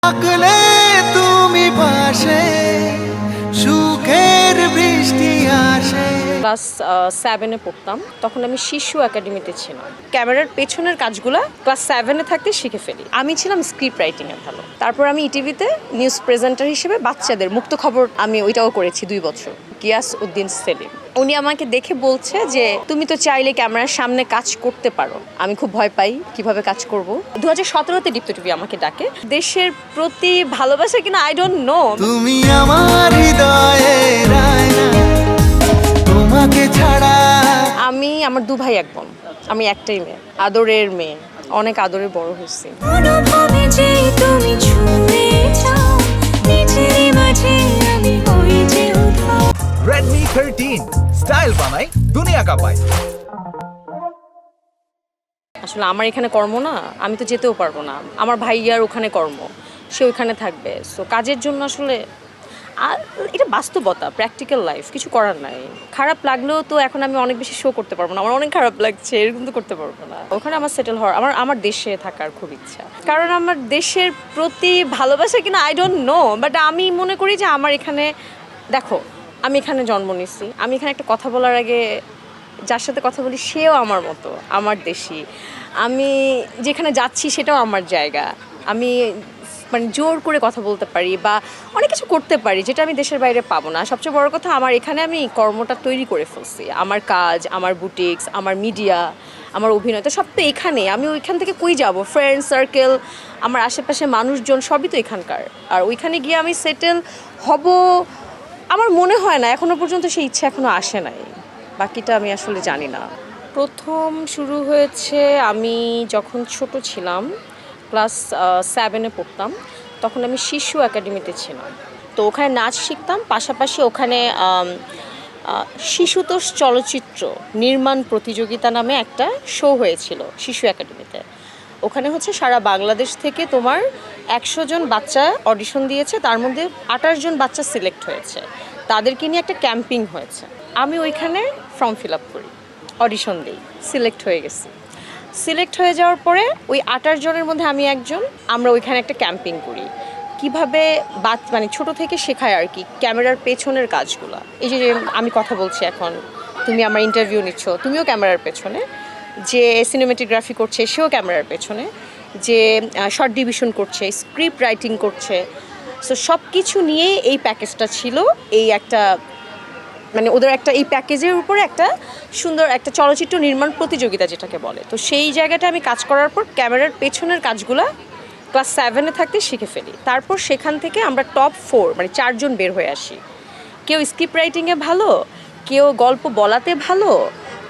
থাকলে তুমি পাশে সুখের বৃষ্টি আসে। ক্লাস 7-এ পড়তাম, তখন আমি শিশু একাডেমিতে ছিলাম। ক্যামেরার পেছনের কাজগুলো ক্লাস 7-এ থাকতে শিখে ফেলি। আমি ছিলাম স্ক্রিপ্ট রাইটিংয়ে ভালো। তারপর আমি ইটিভিতে নিউজ প্রেজেন্টার হিসেবে বাচ্চাদের মুক্ত খবর আমি ওইটাও করেছি 2 বছর। গিয়াস উদ্দিন সেলিম উনি আমাকে দেখে বলছে যে তুমি তো চাইলে ক্যামেরার সামনে কাজ করতে পারো। আমি খুব ভয় পাই কিভাবে কাজ করব। 2017-তে দীপ্ত টিভি আমাকে ডাকে। দেশের প্রতি ভালোবাসা কিনা আই ডোন্ট নো। তুমি আমার হৃদয়ে রায়না, তোমাকে ছাড়া। আমি আমার 2 ভাই 1 বোন। আমি একটাই মেয়ে, আদরের মেয়ে, অনেক আদরে বড় হয়েছি। Redmi 13 স্টাইল বানাই দুনিয়া কাঁপায়। আসলে আমার এখানে কর্ম না, আমি তো যেতেও পারবো না। আমার ভাইয়ার ওখানে কর্ম, সে ওইখানে থাকবে। সো কাজের জন্য আসলে এটা বাস্তবতা, প্র্যাকটিক্যাল লাইফ, কিছু করার নাই। খারাপ লাগলেও তো এখন আমি অনেক বেশি শো করতে পারবো না। আমার অনেক খারাপ লাগছে, এরকম তো করতে পারবো না। ওখানে আমার সেটেল হওয়ার, আমার দেশে থাকার খুব ইচ্ছা। কারণ আমার দেশের প্রতি ভালোবাসা কিনা আই ডোন্ট নো, বাট আমি মনে করি যে আমার এখানে, দেখো আমি এখানে জন্ম নিছি, আমি এখানে একটা কথা বলার আগে যার সাথে কথা বলি সেও আমার মতো, আমার দেশি। আমি যেখানে যাচ্ছি সেটাও আমার জায়গা। আমি মানে জোর করে কথা বলতে পারি বা অনেক কিছু করতে পারি যেটা আমি দেশের বাইরে পাবো না। সবচেয়ে বড় কথা, আমার এখানে আমি কর্মটা তৈরি করে ফেলছি। আমার কাজ, আমার বুটিক্স, আমার মিডিয়া, আমার অভিনয় তো সব তো এখানে। আমি ওইখান থেকে কই যাব? ফ্রেন্ড সার্কেল, আমার আশেপাশে মানুষজন সবই তো এখানকার। আর ওইখানে গিয়ে আমি সেটেল হব আমার মনে হয় না, এখনো পর্যন্ত সেই ইচ্ছা এখনো আসে নাই। বাকিটা আমি আসলে জানি না। প্রথম শুরু হয়েছে আমি যখন ছোট ছিলাম, ক্লাস 7-এ পড়তাম, তখন আমি শিশু একাডেমিতে ছিলাম। তো ওখানে নাচ শিখতাম, পাশাপাশি ওখানে শিশুতোষ চলচ্চিত্র নির্মাণ প্রতিযোগিতা নামে একটা শো হয়েছিল শিশু একাডেমিতে। ওখানে হচ্ছে সারা বাংলাদেশ থেকে তোমার 100 জন বাচ্চা অডিশন দিয়েছে, তার মধ্যে 28 জন বাচ্চা সিলেক্ট হয়েছে। তাদেরকে নিয়ে একটা ক্যাম্পিং হয়েছে। আমি ওইখানে ফর্ম ফিল আপ করি, অডিশন দিই, সিলেক্ট হয়ে গেছি। সিলেক্ট হয়ে যাওয়ার পরে ওই 28 জনের মধ্যে আমি একজন। আমরা ওইখানে একটা ক্যাম্পিং করি, কিভাবে মানে ছোট থেকে শেখায় আর কি, ক্যামেরার পেছনের কাজগুলো। এই যে আমি কথা বলছি এখন, তুমি আমার ইন্টারভিউ নিচ্ছ, তুমিও ক্যামেরার পেছনে। যে সিনেমেটোগ্রাফি করছে সেও ক্যামেরার পেছনে। যে শর্ট ডিভিশন করছে, স্ক্রিপ্ট রাইটিং করছে, সো সব কিছু নিয়ে এই প্যাকেজটা ছিল। এই একটা মানে ওদের একটা এই প্যাকেজের উপরে একটা সুন্দর একটা চলচ্চিত্র নির্মাণ প্রতিযোগিতা যেটাকে বলে। তো সেই জায়গাটা আমি কাজ করার পর ক্যামেরার পেছনের কাজগুলো ক্লাস 7-এ থাকতে শিখে ফেলি। তারপর সেখান থেকে আমরা টপ 4 মানে 4 জন বের হয়ে আসি। কেউ স্ক্রিপ্ট রাইটিংয়ে ভালো, কেউ গল্প বলাতে ভালো,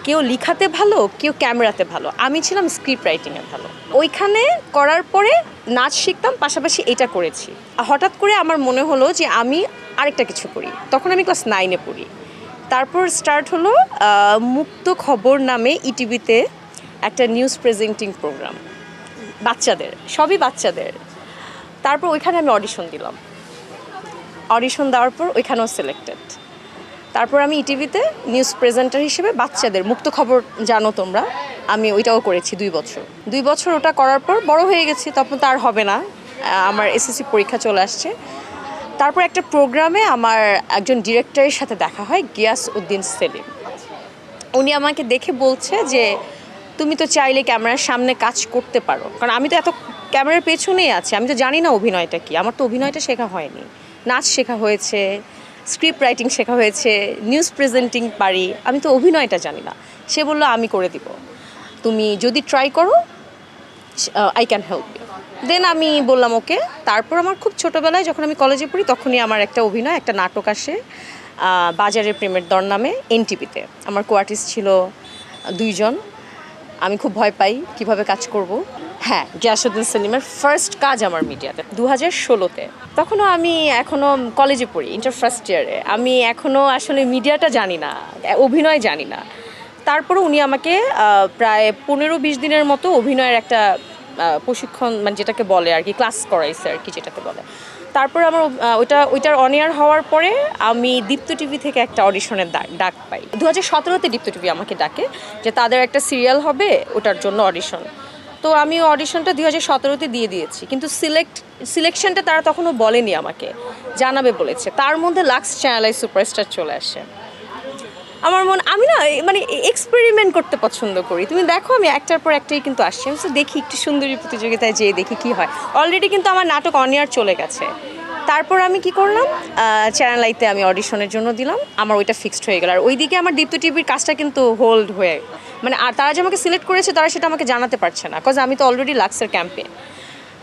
কেউ লিখাতে ভালো, কেউ ক্যামেরাতে ভালো। আমি ছিলাম স্ক্রিপ্ট রাইটিংয়ে ভালো। ওইখানে করার পরে নাচ শিখতাম, পাশাপাশি এটা করেছি। হঠাৎ করে আমার মনে হলো যে আমি আরেকটা কিছু করি। তখন আমি ক্লাস 9-এ পড়ি। তারপর স্টার্ট হলো মুক্ত খবর নামে ইটিভিতে একটা নিউজ প্রেজেন্টিং প্রোগ্রাম, বাচ্চাদের, সবই বাচ্চাদের। তারপর ওইখানে আমি অডিশন দিলাম। অডিশন দেওয়ার পর ওইখানেও সিলেক্টেড। তারপর আমি ইটিভিতে নিউজ প্রেজেন্টার হিসেবে বাচ্চাদের মুক্ত খবর, জানো তোমরা, আমি ওইটাও করেছি 2 বছর। 2 বছর ওটা করার পর বড় হয়ে গেছি, তখন তার হবে না, আমার এসএসসি পরীক্ষা চলে আসছে। তারপর একটা প্রোগ্রামে আমার একজন ডিরেক্টরের সাথে দেখা হয়, গিয়াস উদ্দিন সেলিম। উনি আমাকে দেখে বলছে যে তুমি তো চাইলে ক্যামেরার সামনে কাজ করতে পারো। কারণ আমি তো এত ক্যামেরার পেছনেই আছি, আমি তো জানি না অভিনয়টা কি। আমার তো অভিনয়টা শেখা হয়নি, নাচ শেখা হয়েছে, স্ক্রিপ্ট রাইটিং শেখা হয়েছে, নিউজ প্রেজেন্টিং পারি, আমি তো অভিনয়টা জানি না। সে বললো আমি করে দিব, তুমি যদি ট্রাই করো আই ক্যান হেল্প ইউ। দেন আমি বললাম ওকে। তারপর আমার খুব ছোটোবেলায় যখন আমি কলেজে পড়ি তখনই আমার একটা অভিনয়, একটা নাটক আসে বাজারের প্রেমের দর নামে, এনটিভিতে। আমার কোয়ার্টিস্ট ছিল 2 জন। আমি খুব ভয় পাই কিভাবে কাজ করব। হ্যাঁ, গিয়াসউদ্দিন সেলিমের ফার্স্ট কাজ আমার মিডিয়াতে 2016-তে। তখনও আমি এখনও কলেজে পড়ি, ইন্টার ফার্স্ট ইয়ারে। আমি এখনও আসলে মিডিয়াটা জানি না, অভিনয় জানি না। তারপরে উনি আমাকে প্রায় 15-20 দিনের মতো অভিনয়ের একটা প্রশিক্ষণ, মানে যেটাকে বলে আর কি, ক্লাস করাইছে আর কি, যেটাকে বলে। তারপর আমার ওইটার অন এয়ার হওয়ার পরে আমি দীপ্ত টিভি থেকে একটা অডিশনের ডাক পাই। 2017-তে দীপ্ত টিভি আমাকে ডাকে যে তাদের একটা সিরিয়াল হবে, ওটার জন্য অডিশন। তো আমি অডিশনটা 2017-তে দিয়ে দিয়েছি, কিন্তু সিলেক্ট সিলেকশনটা তারা তখনও বলেনি আমাকে, জানাবে বলেছে। তার মধ্যে লাক্স চ্যানেলাই সুপারস্টার চলে আসে। আমি না মানে এক্সপেরিমেন্ট করতে পছন্দ করি। তুমি দেখো আমি একটার পর একটাই কিন্তু আসছি। আমি তো দেখি একটু সুন্দরী প্রতিযোগিতায় যেয়ে দেখি কি হয়। অলরেডি কিন্তু আমার নাটক অন এয়ার চলে গেছে। তারপর আমি কি করলাম, চ্যানেল আইতে আমি অডিশনের জন্য দিলাম, আমার ওইটা ফিক্সড হয়ে গেল। আর ওইদিকে আমার দীপ্ত টিভির কাজটা কিন্তু হোল্ড হয়ে, মানে আর তারা যে আমাকে সিলেক্ট করেছে তারা সেটা আমাকে জানাতে পারছে না, বিকজ আমি তো অলরেডি লাক্সের ক্যাম্পে।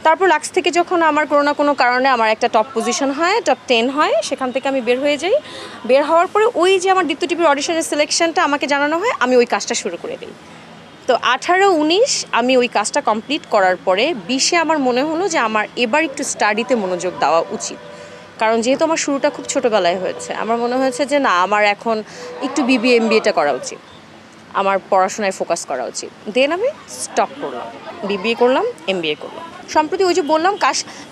তারপর লাক্স থেকে যখন আমার কোনো না কোনো কারণে আমার একটা টপ পজিশন হয়, টপ 10 হয়, সেখান থেকে আমি বের হয়ে যাই। বের হওয়ার পরে ওই যে আমার দীপ্ত টিভির অডিশনের সিলেকশনটা আমাকে জানানো হয়, আমি ওই কাজটা শুরু করে দিই। তো 18-19 আমি ওই কাজটা কমপ্লিট করার পরে 20-এ আমার মনে হলো যে আমার এবার একটু স্টাডিতে মনোযোগ দেওয়া উচিত। কারণ যেহেতু আমার শুরুটা খুব ছোটোবেলায় হয়েছে, আমার মনে হয়েছে যে না, আমার এখন একটু BBA MBAটা করা উচিত, আমার পড়াশোনায় ফোকাস করা উচিত। দেন আমি স্টপ করলাম, BBA করলাম, MBA করলাম। সম্প্রতি ওই যে বললাম,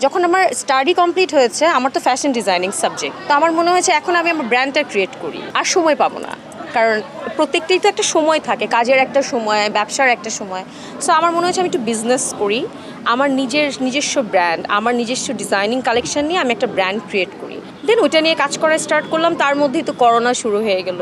যখন আমার স্টাডি কমপ্লিট হয়েছে, আমার তো ফ্যাশন ডিজাইনিং সাবজেক্ট, তো আমার মনে হয়েছে এখন আমি আমার ব্র্যান্ডটা ক্রিয়েট করি। আর সময় পাবো না, কারণ প্রত্যেকটাই তো একটা সময় থাকে, কাজের একটা সময়, ব্যবসার একটা সময়। সো আমার মনে হচ্ছে আমি একটু বিজনেস করি, আমার নিজস্ব ব্র্যান্ড, আমার নিজস্ব ডিজাইনিং কালেকশন নিয়ে আমি একটা ব্র্যান্ড ক্রিয়েট করি। দেন ওইটা নিয়ে কাজ করা স্টার্ট করলাম। তার মধ্যেই তো করোনা শুরু হয়ে গেল।